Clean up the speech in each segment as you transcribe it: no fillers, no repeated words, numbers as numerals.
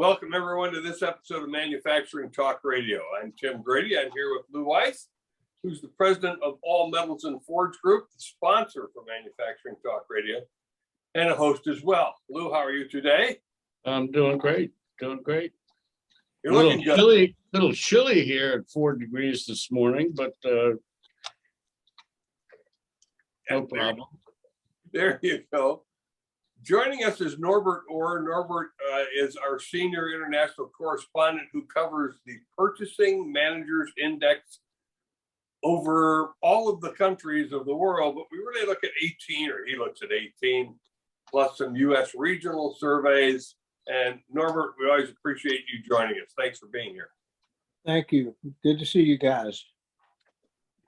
Welcome everyone to this episode of Manufacturing Talk Radio. I'm Tim Grady. I'm here with Lou Weiss, who's the president of All Metals and Forge Group, the sponsor for Manufacturing Talk Radio, and a host as well. Lou, how are you today? I'm doing great. You're looking good. Little chilly here at 4 degrees this morning, but no problem. There you go. Joining us is Norbert Ore. Norbert is our senior international correspondent who covers the Purchasing Managers Index over all of the countries of the world, but we really look at 18, or he looks at 18, plus some U.S. regional surveys. And Norbert, we always appreciate you joining us. Thanks for being here. Thank you. Good to see you guys.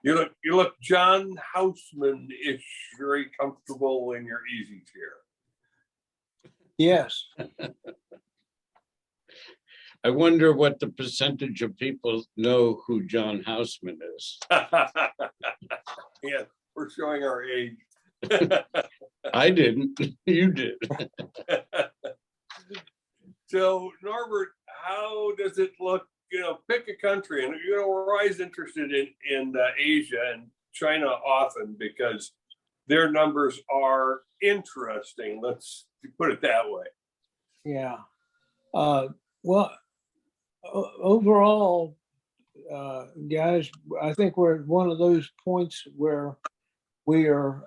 You look John Houseman-ish, very comfortable in your easy chair. Yes. I wonder what the percentage of people know who John Houseman is. Yeah, we're showing our age. I didn't. You did. So, Norbert, how does it look? Pick a country, and we're always interested in Asia and China often because their numbers are interesting. Let's put it that way. Yeah. Well, overall, guys, I think we're at one of those points where we are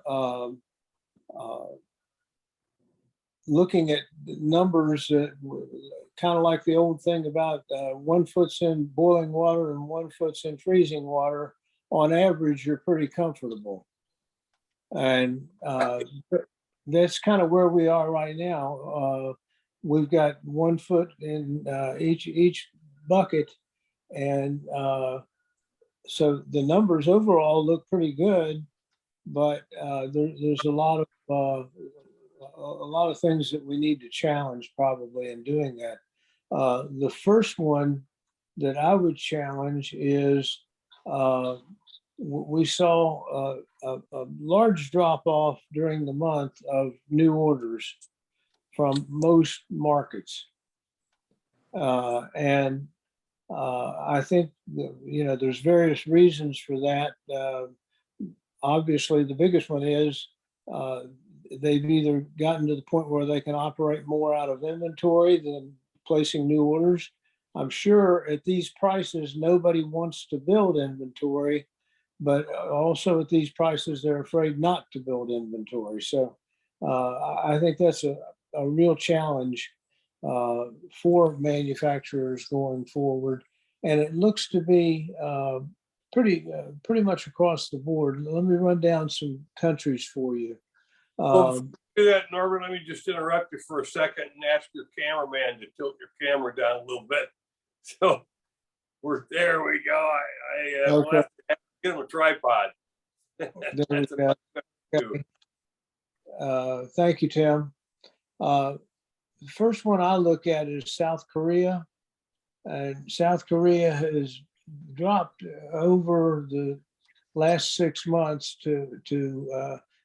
looking at numbers that kind of like the old thing about 1 foot's in boiling water and 1 foot's in freezing water. On average, you're pretty comfortable. And that's kind of where we are right now. We've got 1 foot in each bucket. And so the numbers overall look pretty good, but there's a lot of things that we need to challenge probably in doing that. The first one that I would challenge is we saw a large drop off during the month of new orders from most markets. And I think there's various reasons for that. Obviously, the biggest one is they've either gotten to the point where they can operate more out of inventory than placing new orders. I'm sure at these prices, nobody wants to build inventory, but also at these prices, they're afraid not to build inventory. So I think that's a real challenge for manufacturers going forward. And it looks to be pretty much across the board. Let me run down some countries for you. Well, do that, Norbert. Let me just interrupt you for a second and ask your cameraman to tilt your camera down a little bit. So there we go. I will have to get him a tripod. Thank you, Tim. The first one I look at is South Korea. And South Korea has dropped over the last 6 months to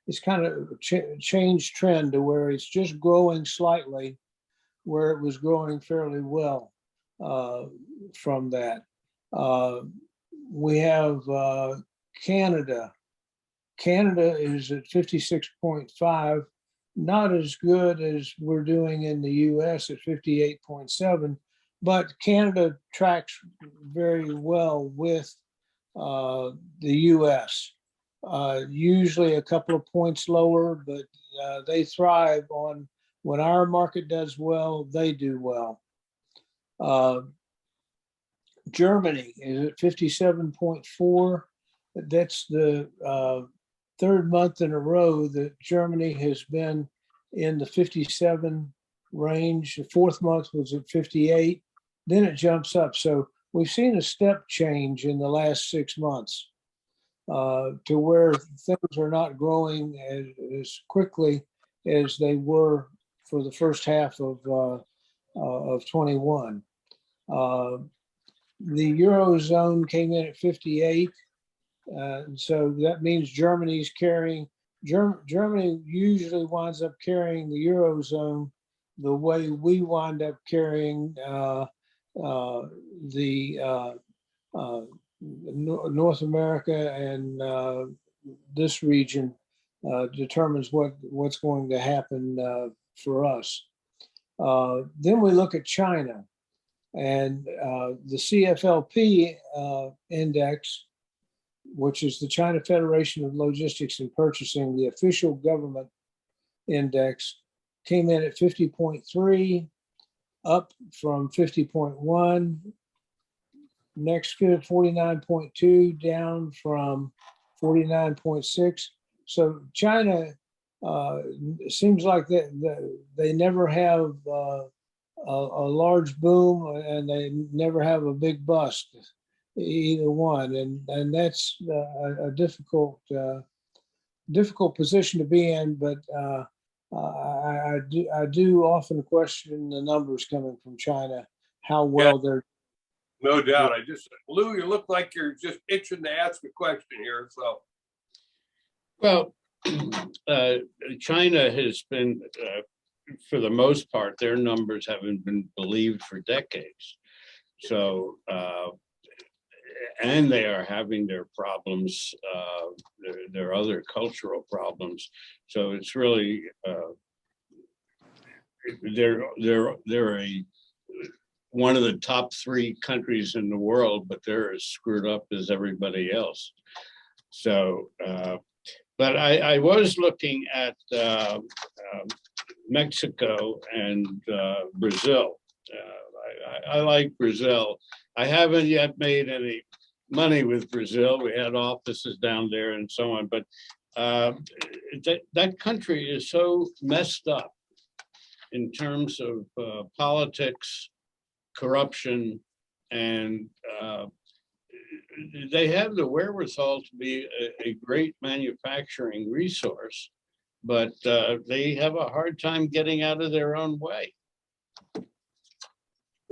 it's kind of changed trend to where it's just growing slightly, where it was growing fairly well from that. We have Canada. Canada is at 56.5, not as good as we're doing in the US at 58.7, but Canada tracks very well with the US. Usually a couple of points lower, but they thrive on when our market does well, they do well. Germany is at 57.4. That's the third month in a row that Germany has been in the 57 range. The fourth month was at 58. Then it jumps up. So we've seen a step change in the last 6 months. To where things are not growing as quickly as they were for the first half of 21. The Eurozone came in at 58. So that means Germany's carrying, Germany usually winds up carrying the Eurozone the way we wind up carrying the North America and this region determines what's going to happen for us. Then we look at China, and the CFLP index, which is the China Federation of Logistics and Purchasing, the official government index, came in at 50.3, up from 50.1. Next, 49.2, down from 49.6. So China seems like they never have a large boom and they never have a big bust, either one, and that's a difficult position to be in. But I do often question the numbers coming from China, how well they're. No doubt. Lou, you look like you're just itching to ask a question here. So, Well, China has been, for the most part, their numbers haven't been believed for decades. So, and they are having their problems, their other cultural problems. So it's really, they're one of the top 3 countries in the world, but they're as screwed up as everybody else. So, but I was looking at Mexico and Brazil. I like Brazil. I haven't yet made any money with Brazil. We had offices down there and so on, but that country is so messed up in terms of politics, corruption, and they have the wherewithal to be a great manufacturing resource, but they have a hard time getting out of their own way.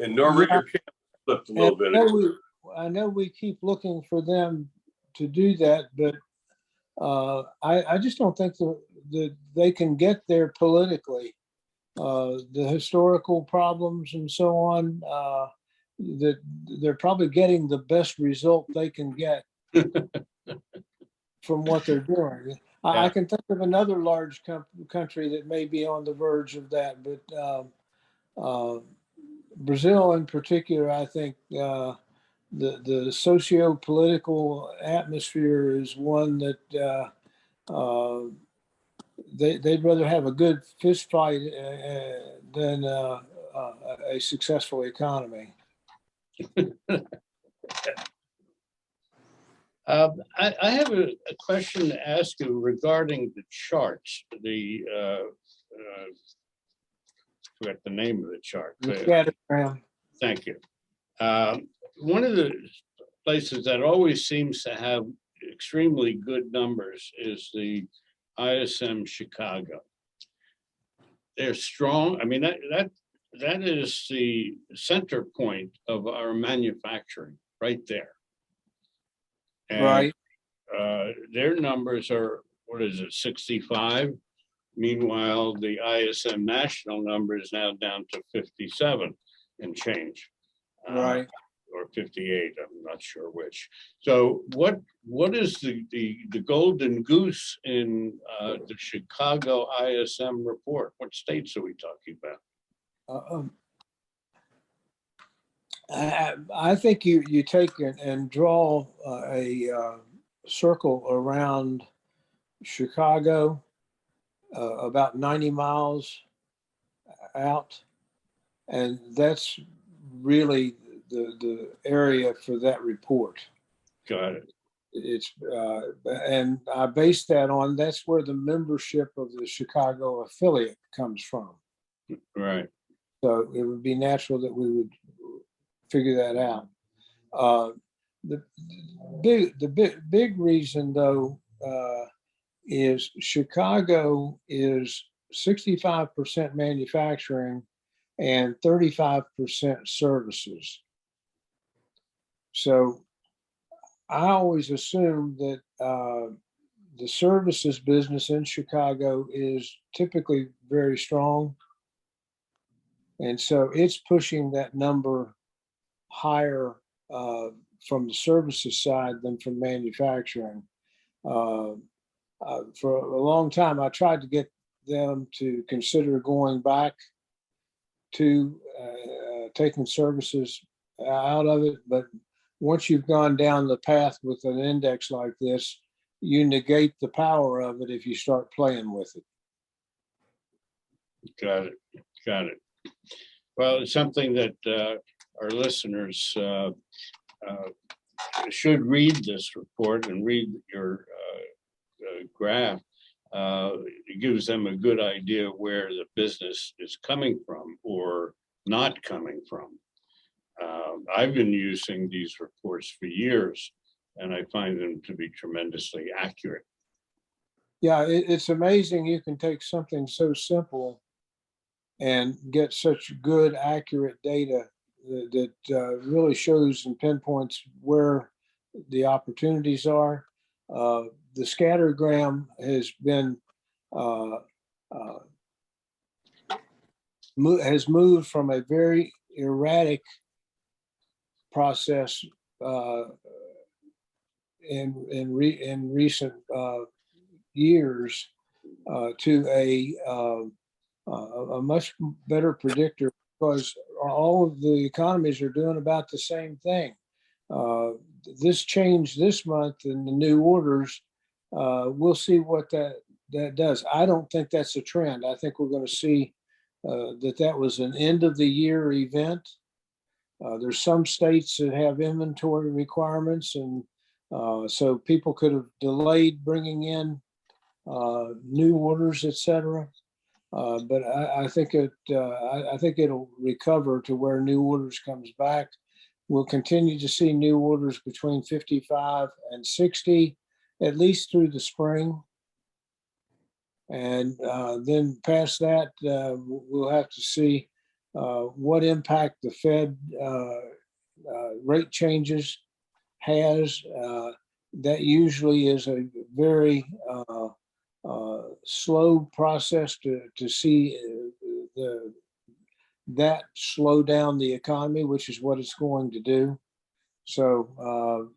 and Norbert, your camera flipped a little bit. I know we keep looking for them to do that, but I just don't think that they can get there politically. The historical problems and so on, that they're probably getting the best result they can get from what they're doing. I can think of another large country that may be on the verge of that, but Brazil in particular, I think the socio-political atmosphere is one that they'd rather have a good fist fight than a successful economy. I have a question to ask you regarding the charts. Forget the name of the chart. Scattergram. Thank you. One of the places that always seems to have extremely good numbers is the ISM Chicago. They're strong. I mean, that is the center point of our manufacturing right there. And, Right. Their numbers are, what is it, 65? Meanwhile, the ISM national number is now down to 57 and change. Right. Or 58, I'm not sure which. So what is the golden goose in the Chicago ISM report? What states are we talking about? I think you take and draw a circle around Chicago, about 90 miles out, and that's really the area for that report. Got it. It's and I base that on, that's where the membership of the Chicago affiliate comes from. Right. So it would be natural that we would figure that out. The big reason though is Chicago is 65% manufacturing and 35% services. So I always assume that the services business in Chicago is typically very strong. And so it's pushing that number higher from the services side than from manufacturing. Uh, for a long time, I tried to get them to consider going back to taking services out of it. But once you've gone down the path with an index like this, you negate the power of it if you start playing with it. Got it. Got it. Well, it's something that our listeners should read this report and read your graph. It gives them a good idea where the business is coming from or not coming from. I've been using these reports for years, and I find them to be tremendously accurate. Yeah, it's amazing you can take something so simple and get such good, accurate data that really shows and pinpoints where the opportunities are. The scattergram has been has moved from a very erratic process in recent years to a much better predictor, because all of the economies are doing about the same thing. This change this month in the new orders, we'll see what that does. I don't think that's a trend. I think we're going to see that was an end of the year event. There's some states that have inventory requirements, and so people could have delayed bringing in new orders, et cetera. But I think I think it'll recover to where new orders comes back. We'll continue to see new orders between 55 and 60, at least through the spring. And then past that, we'll have to see what impact the Fed rate changes has. That usually is a very slow process to see that slow down the economy, which is what it's going to do. So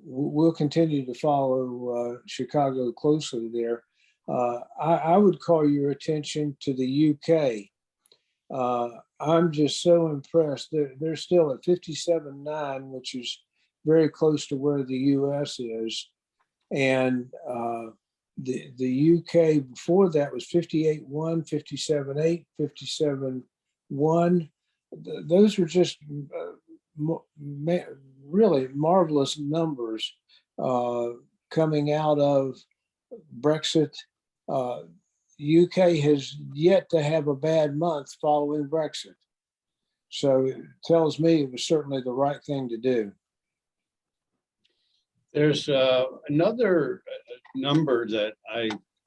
we'll continue to follow Chicago closely there. I would call your attention to the UK. I'm just so impressed. They're still at 57.9, which is very close to where the US is. And the UK before that was 58.1, 57.8, 57.1. Those were just really marvelous numbers coming out of Brexit. UK has yet to have a bad month following Brexit. So it tells me it was certainly the right thing to do. There's another number that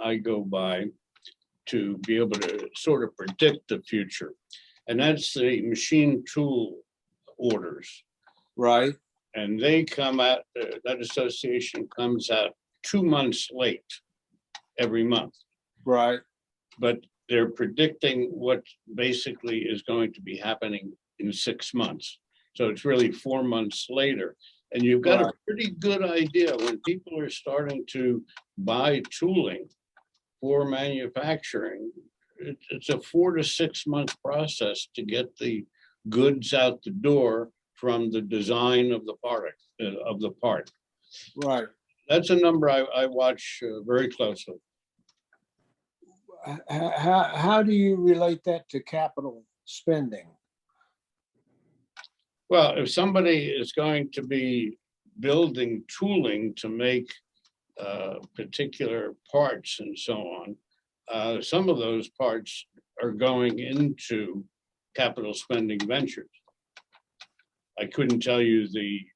I go by to be able to sort of predict the future, and that's the machine tool orders. Right. And they come out, that association comes out 2 months late every month. Right. But they're predicting what basically is going to be happening in 6 months. So it's really 4 months later. And you've got a pretty good idea when people are starting to buy tooling for manufacturing. It's a 4 to 6 month process to get the goods out the door from the design of the product, of the part. Right. That's a number I watch very closely. How do you relate that to capital spending? Well, if somebody is going to be building tooling to make particular parts and so on, some of those parts are going into capital spending ventures. I couldn't tell you the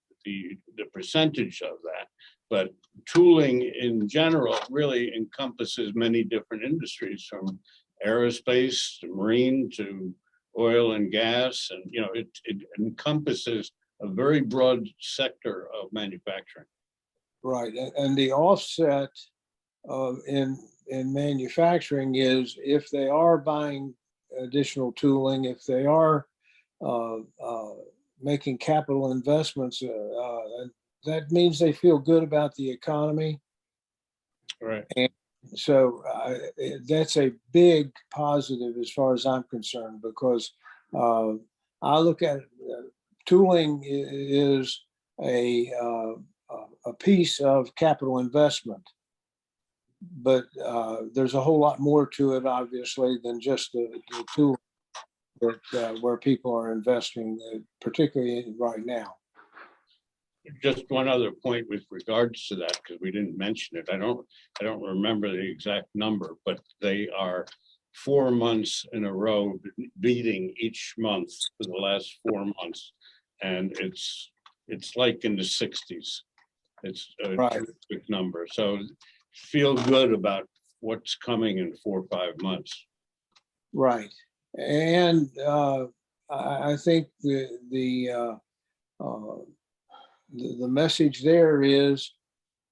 percentage of that, but tooling in general really encompasses many different industries, from aerospace to marine to oil and gas, and it encompasses a very broad sector of manufacturing. Right, and the offset in manufacturing is if they are buying additional tooling. If they are making capital investments, that means they feel good about the economy. Right. And so that's a big positive as far as I'm concerned, because I look at tooling is a piece of capital investment, but there's a whole lot more to it, obviously, than just the tool that where people are investing, particularly right now. Just one other point with regards to that, because we didn't mention it. I don't remember the exact number, but they are 4 months in a row beating each month for the last 4 months, and it's like in the 60s. It's a Right. terrific number. So feel good about what's coming in 4 or 5 months. Right, and I think the message there is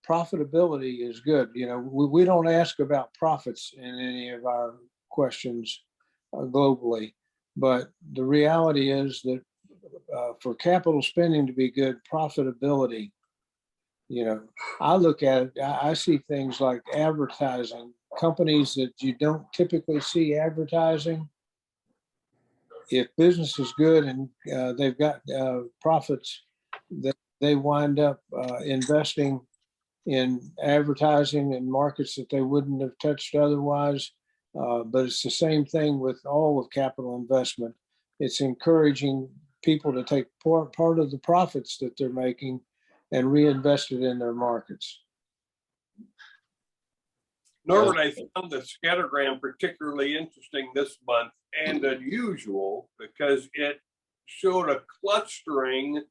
profitability is good. You know, we don't ask about profits in any of our questions globally, but the reality is that for capital spending to be good, profitability, you know, I look at it, I see things like advertising, companies that you don't typically see advertising. If business is good and they've got profits, that they wind up investing in advertising in markets that they wouldn't have touched otherwise. But it's the same thing with all of capital investment. It's encouraging people to take part of the profits that they're making and reinvest it in their markets. Norbert, I found the scattergram particularly interesting this month and unusual because it showed a clustering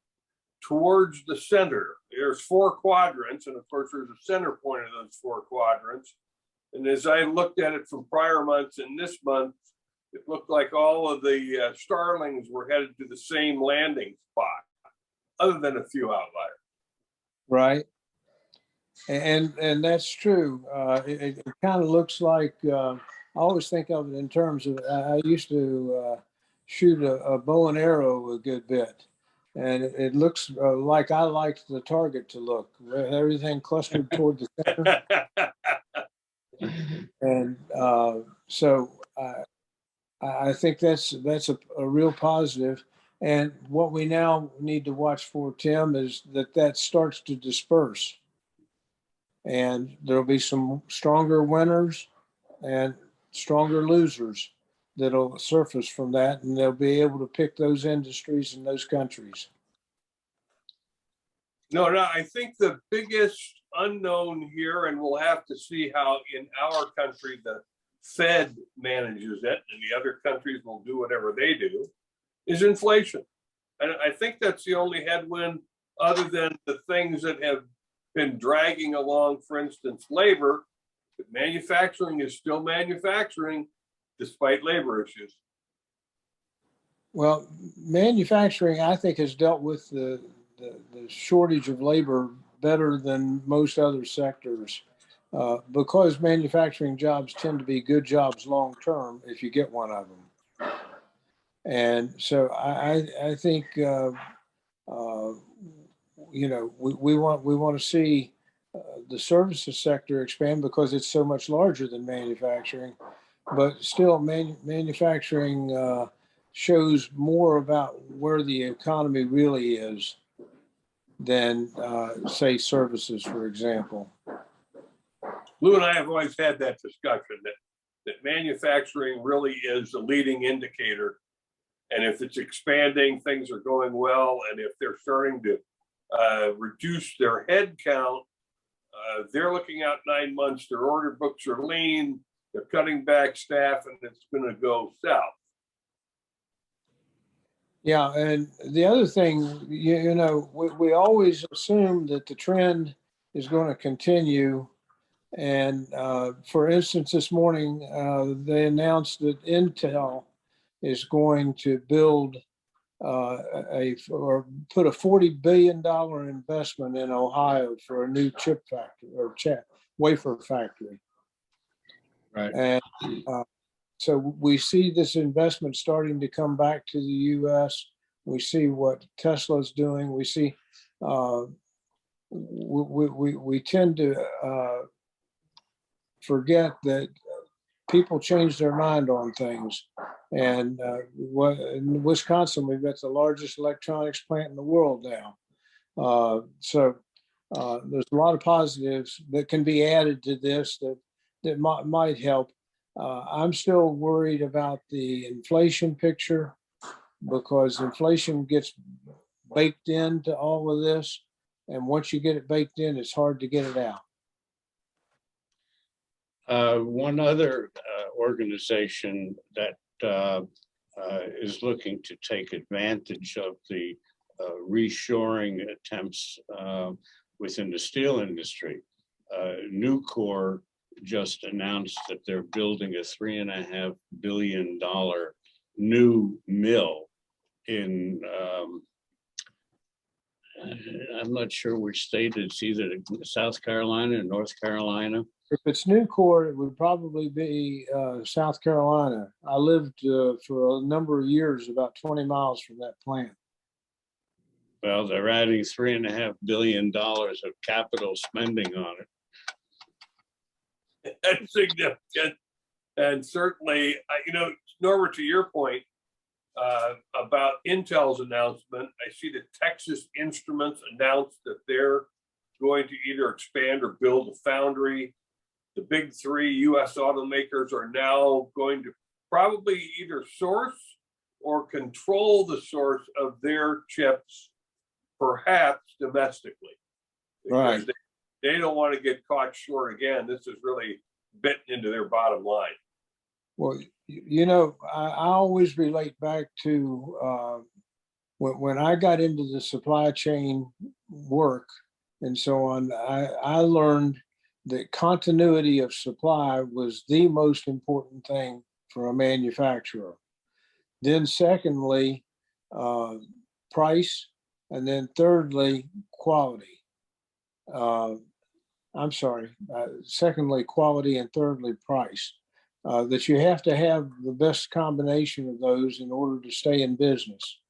towards the center. There's 4 quadrants, and of course there's a center point of those 4 quadrants. And as I looked at it from prior months and this month, it looked like all of the starlings were headed to the same landing spot, other than a few outliers. Right. And that's true. It kind of looks like, I always think of it in terms of, I used to shoot a bow and arrow a good bit. And it looks like I liked the target to look, everything clustered toward the center. And so I think that's a real positive. And what we now need to watch for, Tim, is that starts to disperse. And there'll be some stronger winners and stronger losers that'll surface from that, and they'll be able to pick those industries and those countries. No, I think the biggest unknown here, and we'll have to see how in our country the Fed manages it, and the other countries will do whatever they do, is inflation. And I think that's the only headwind, other than the things that have been dragging along, for instance, labor. But manufacturing is still manufacturing despite labor issues. Well, manufacturing, I think, has dealt with the shortage of labor better than most other sectors, because manufacturing jobs tend to be good jobs long term if you get one of them. And so I think you know, we want to see the services sector expand because it's so much larger than manufacturing, but still manufacturing shows more about where the economy really is than say services, for example. Lou and I have always had that discussion that manufacturing really is a leading indicator. And if it's expanding, things are going well. And if they're starting to reduce their head count, they're looking out 9 months, their order books are lean, they're cutting back staff, and it's going to go south. Yeah, and the other thing, you know, we always assume that the trend is going to continue. And for instance, this morning, they announced that Intel is going to build or put a $40 billion investment in Ohio for a new chip factory or wafer factory. Right. And So we see this investment starting to come back to the U.S. We see what Tesla's doing. We see we tend to forget that people change their mind on things. And in Wisconsin, we've got the largest electronics plant in the world now. So there's a lot of positives that can be added to this that might help. I'm still worried about the inflation picture because inflation gets baked into all of this. And once you get it baked in, it's hard to get it out. One other organization that is looking to take advantage of the reshoring attempts within the steel industry. Nucor just announced that they're building a $3.5 billion new mill in, I'm not sure which state, it's either South Carolina or North Carolina. If it's Nucor, it would probably be South Carolina. I lived for a number of years about 20 miles from that plant. Well, they're adding $3.5 billion of capital spending on it. That's significant. And certainly, Norbert, to your point about Intel's announcement, I see that Texas Instruments announced that they're going to either expand or build a foundry. The big three US automakers are now going to probably either source or control the source of their chips, perhaps domestically. Right. Because they don't want to get caught short again. This is really bitten into their bottom line. Well, I always relate back to when I got into the supply chain work and so on. I learned that continuity of supply was the most important thing for a manufacturer. Then secondly, price, and then thirdly, quality. Secondly, quality, and thirdly, price. That you have to have the best combination of those in order to stay in business.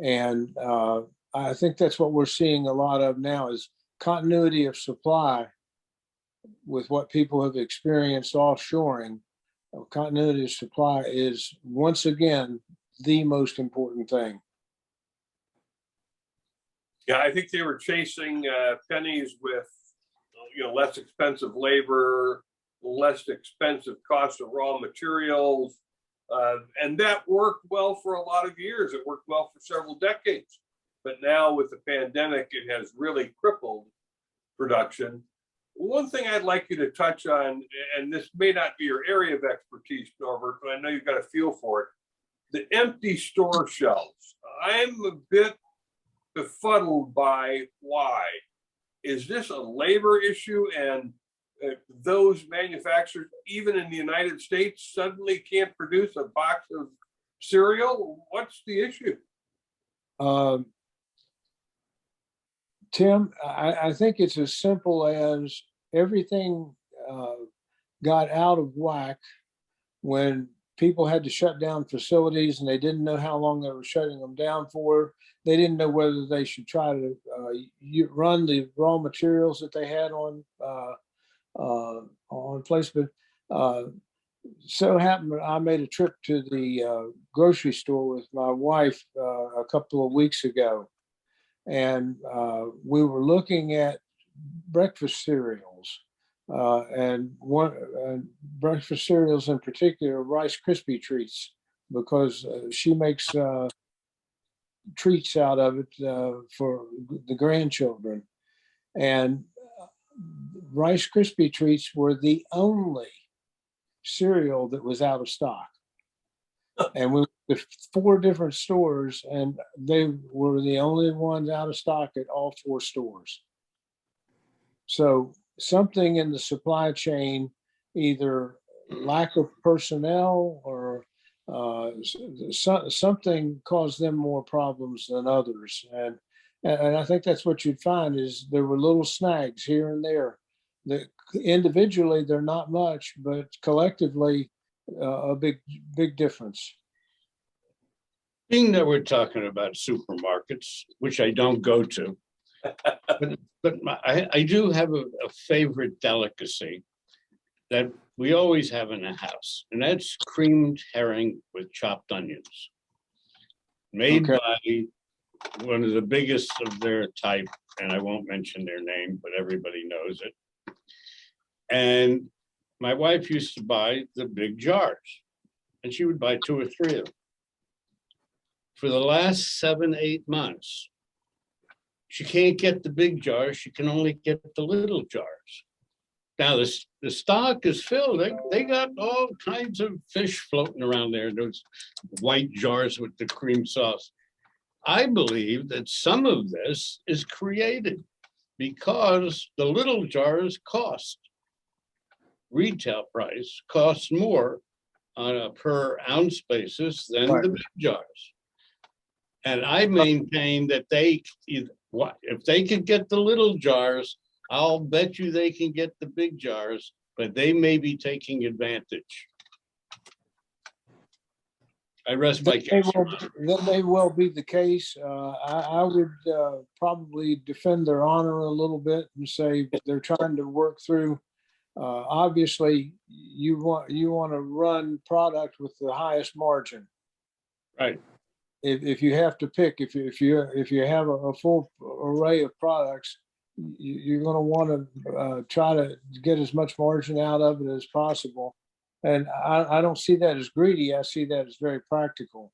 And I think that's what we're seeing a lot of now is continuity of supply with what people have experienced offshoring. Continuity of supply is once again the most important thing. Yeah, I think they were chasing pennies with less expensive labor, less expensive cost of raw materials, and that worked well for a lot of years. It worked well for several decades, but now with the pandemic, it has really crippled production. One thing I'd like you to touch on, and this may not be your area of expertise, Norbert, but I know you've got a feel for it, the empty store shelves. I'm a bit befuddled by why. Is this a labor issue and those manufacturers, even in the United States, suddenly can't produce a box of cereal? What's the issue? Tim, I think it's as simple as everything got out of whack when people had to shut down facilities and they didn't know how long they were shutting them down for. They didn't know whether they should try to run the raw materials that they had on placement. So happened I made a trip to the grocery store with my wife a couple of weeks ago, and we were looking at breakfast cereals, and breakfast cereals in particular, Rice Krispie treats, because she makes treats out of it for the grandchildren. And Rice Krispie treats were the only cereal that was out of stock. And we went to 4 different stores, and they were the only ones out of stock at all 4 stores. So something in the supply chain, either lack of personnel or something caused them more problems than others. And I think that's what you'd find is there were little snags here and there that individually they're not much, but collectively a big difference. Being that we're talking about supermarkets, which I don't go to, I do have a favorite delicacy that we always have in the house, and that's creamed herring with chopped onions, made by one of the biggest of their type, and I won't mention their name, but everybody knows it. And my wife used to buy the big jars, and she would buy 2 or 3 of them. For the last 7, 8 months, she can't get the big jars. She can only get the little jars. Now the stock is filled. They got all kinds of fish floating around there. Those white jars with the cream sauce. I believe that some of this is created because the little jars cost. Retail price costs more on a per ounce basis than the big jars. And I maintain that if they could get the little jars, I'll bet you they can get the big jars, but they may be taking advantage. I rest my case. That may well be the case. I would probably defend their honor a little bit and say they're trying to work through. Obviously, you want to run product with the highest margin. Right. If you have to pick, if you have a full array of products, you're going to want to try to get as much margin out of it as possible. And I don't see that as greedy. I see that as very practical.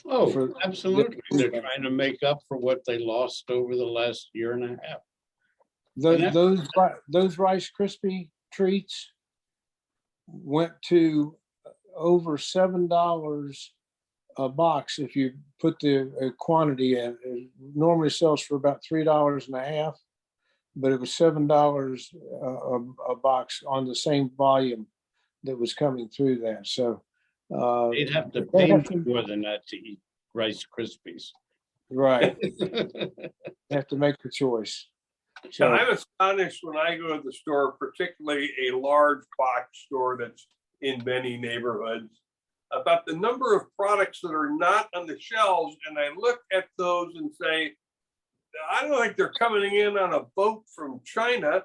Oh, absolutely. They're trying to make up for what they lost over the last year and a half. Those Rice Krispie treats went to over $7 a box if you put the quantity in. It normally sells for about $3.50, but it was $7 a box on the same volume that was coming through that. So they'd have to pay more than that to eat Rice Krispies. Right. They have to make the choice. So I'm astonished when I go to the store, particularly a large box store that's in many neighborhoods, about the number of products that are not on the shelves. And I look at those and say, I don't think they're coming in on a boat from China.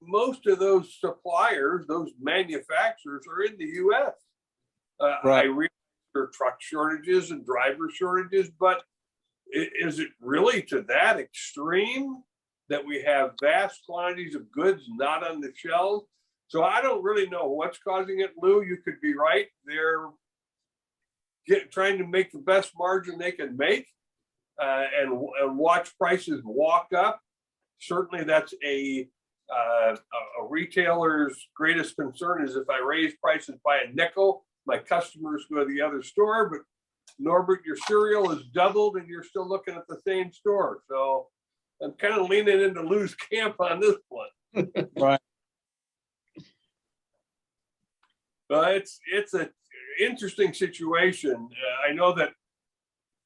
Most of those suppliers, those manufacturers are in the US. I realize there are truck shortages and driver shortages, but is it really to that extreme that we have vast quantities of goods not on the shelves? So I don't really know what's causing it, Lou. You could be right. They're trying to make the best margin they can make and watch prices walk up. Certainly that's a retailer's greatest concern is if I raise prices by a nickel, my customers go to the other store. But Norbert, your cereal is doubled and you're still looking at the same store. So I'm kind of leaning into Lou's camp on this one. Right. But it's an interesting situation. I know that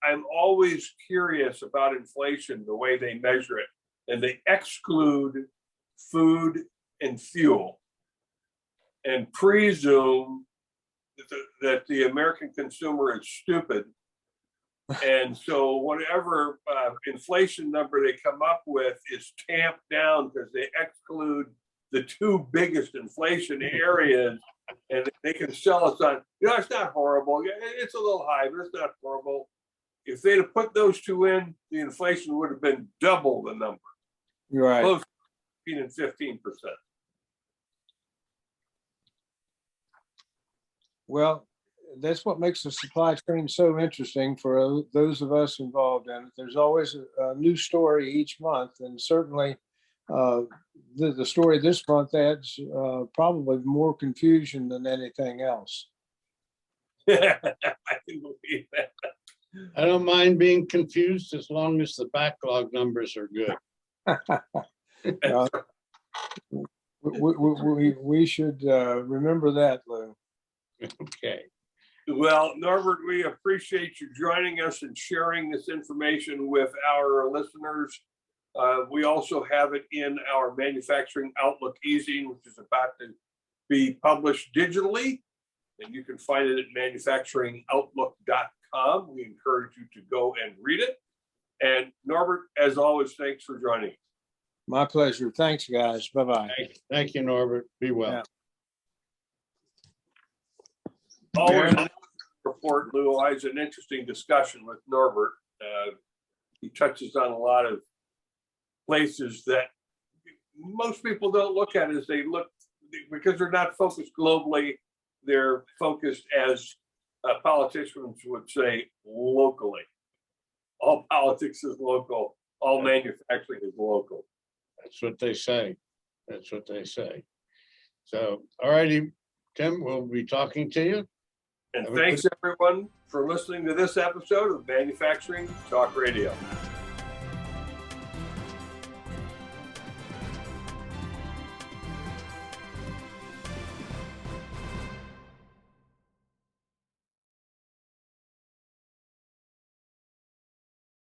I'm always curious about inflation, the way they measure it, and they exclude food and fuel and presume that the American consumer is stupid. And so whatever inflation number they come up with is tamped down because they exclude the 2 biggest inflation areas, and they can sell us on, it's not horrible. It's a little high, but it's not horrible. If they'd have put those 2 in, the inflation would have been double the number. Right. Close to 15% and 15%. Well, that's what makes the supply chain so interesting for those of us involved in it. There's always a new story each month, and certainly the story this month adds probably more confusion than anything else. I can believe that. I don't mind being confused as long as the backlog numbers are good. We should remember that, Lou. Okay. Well, Norbert, we appreciate you joining us and sharing this information with our listeners. We also have it in our Manufacturing Outlook eZine, which is about to be published digitally. and you can find it at manufacturingoutlook.com. We encourage you to go and read it. And Norbert, as always, thanks for joining. My pleasure. Thanks, guys. Bye-bye. Thank you, Norbert. Be well. Yeah. Always a report, Lou. Always an interesting discussion with Norbert. He touches on a lot of places that most people don't look at as they look, because they're not focused globally. They're focused, as politicians would say, locally. All politics is local. All manufacturing is local. That's what they say. That's what they say. So, all righty, Tim, we'll be talking to you. And thanks everyone for listening to this episode of Manufacturing Talk Radio.